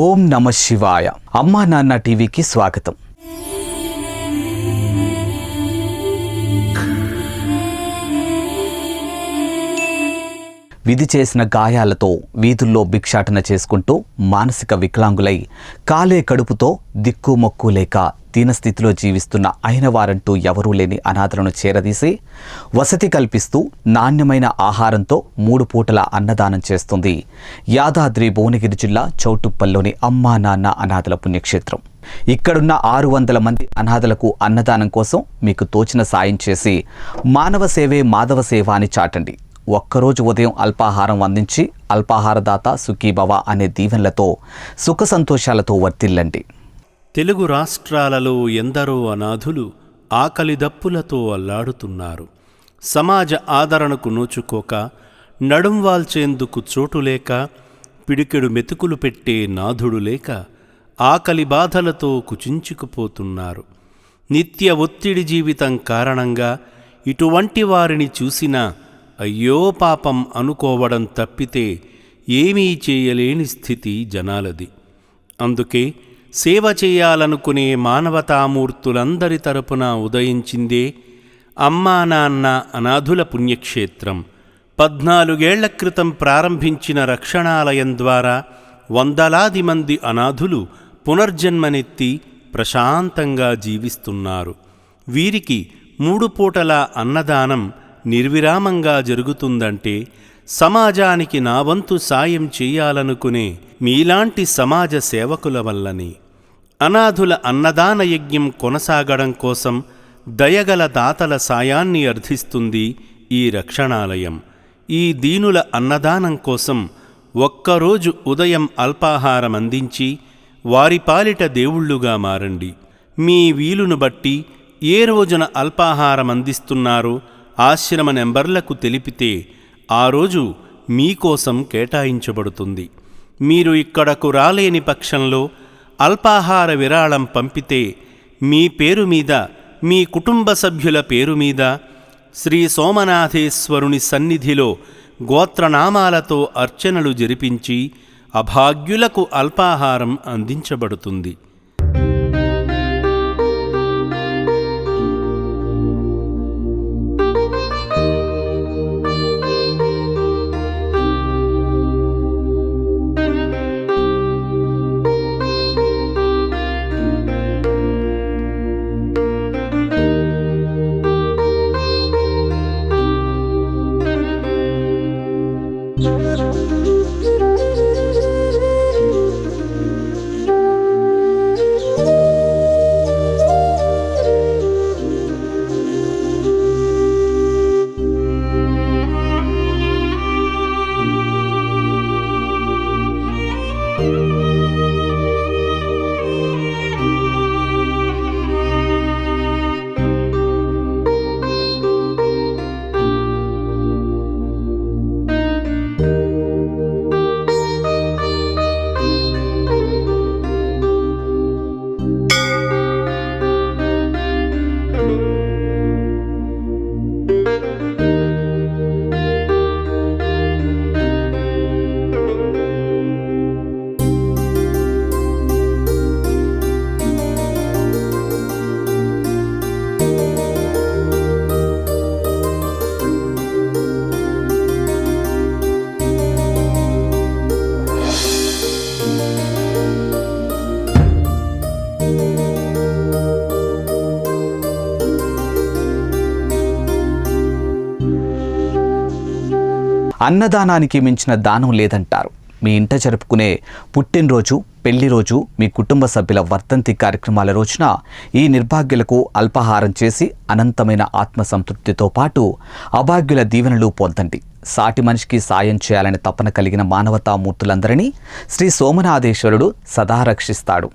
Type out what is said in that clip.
ఓం నమ శివాయ. అమ్మా నాన్న టీవీకి స్వాగతం. విధి చేసిన గాయాలతో వీధుల్లో భిక్షాటన చేసుకుంటూ మానసిక వికలాంగులై కాలే కడుపుతో దిక్కుమొక్కు లేక దీనస్థితిలో జీవిస్తున్న అయిన వారంటూ ఎవరూ లేని అనాథలను చేరదీసి వసతి కల్పిస్తూ నాణ్యమైన ఆహారంతో 3 పూటల అన్నదానం చేస్తుంది యాదాద్రి భువనగిరి జిల్లా చౌటుప్పల్లోని అమ్మా నాన్న అనాథల పుణ్యక్షేత్రం. ఇక్కడున్న 600 మంది అనాథలకు అన్నదానం కోసం మీకు తోచిన సాయం చేసి మానవ సేవే మాధవ సేవ అని చాటండి. ఒక్కరోజు ఉదయం అల్పాహారం అందించి అల్పాహారదాత సుఖీభవ అనే దీవెనలతో సుఖ సంతోషాలతో వర్తిల్లండి. తెలుగు రాష్ట్రాలలో ఎందరో అనాథులు ఆకలి దప్పులతో అల్లాడుతున్నారు. సమాజ ఆదరణకు నోచుకోక, నడుంవాల్చేందుకు చోటు లేక, పిడికెడు మెతుకులు పెట్టే నాథుడు లేక ఆకలి బాధలతో కుచించుకుపోతున్నారు. నిత్య ఒత్తిడి జీవితం కారణంగా ఇటువంటి వారిని చూసినా అయ్యో పాపం అనుకోవడం తప్పితే ఏమీ చేయలేని స్థితి జనాలది. అందుకే సేవ చేయాలనుకునే మానవతామూర్తులందరి తరపున ఉదయించిందే అమ్మా నాన్న అనాథుల పుణ్యక్షేత్రం. 14 ఏళ్ల క్రితం ప్రారంభించిన రక్షణాలయం ద్వారా వందలాది మంది అనాథులు పునర్జన్మనెత్తి ప్రశాంతంగా జీవిస్తున్నారు. వీరికి 3 పూటల అన్నదానం నిర్విరామంగా జరుగుతుందంటే సమాజానికి నా వంతు సాయం చేయాలనుకునే మీలాంటి సమాజ సేవకుల వల్లనే. అనాథుల అన్నదాన యజ్ఞం కొనసాగడం కోసం దయగల దాతల సాయాన్ని అర్థిస్తుంది ఈ రక్షణాలయం. ఈ దీనుల అన్నదానం కోసం ఒక్కరోజు ఉదయం అల్పాహారం అందించి వారి పాలిట దేవుళ్ళుగా మారండి. మీ వీలును బట్టి ఏ రోజున అల్పాహారం అందిస్తున్నారో ఆశ్రమ నెంబర్లకు తెలిపితే ఆ రోజు మీకోసం కేటాయించబడుతుంది. మీరు ఇక్కడకు రాలేని పక్షంలో అల్పాహార విరాళం పంపితే మీ పేరు మీద, మీ కుటుంబ సభ్యుల పేరు మీద శ్రీ సోమనాథేశ్వరుని సన్నిధిలో గోత్రనామాలతో అర్చనలు జరిపించి అభాగ్యులకు అల్పాహారం అందించబడుతుంది. అన్నదానానికి మించిన దానం లేదంటారు. మీ ఇంట జరుపుకునే పుట్టినరోజు, పెళ్లి రోజు, మీ కుటుంబ సభ్యుల వర్ధంతి కార్యక్రమాల రోజున ఈ నిర్భాగ్యులకు అల్పాహారం చేసి అనంతమైన ఆత్మసంతృప్తితో పాటు అభాగ్యుల దీవెనలు పొందండి. సాటి మనిషికి సాయం చేయాలని తపన కలిగిన మానవతామూర్తులందరినీ శ్రీ సోమనాథేశ్వరుడు సదా రక్షిస్తాడు.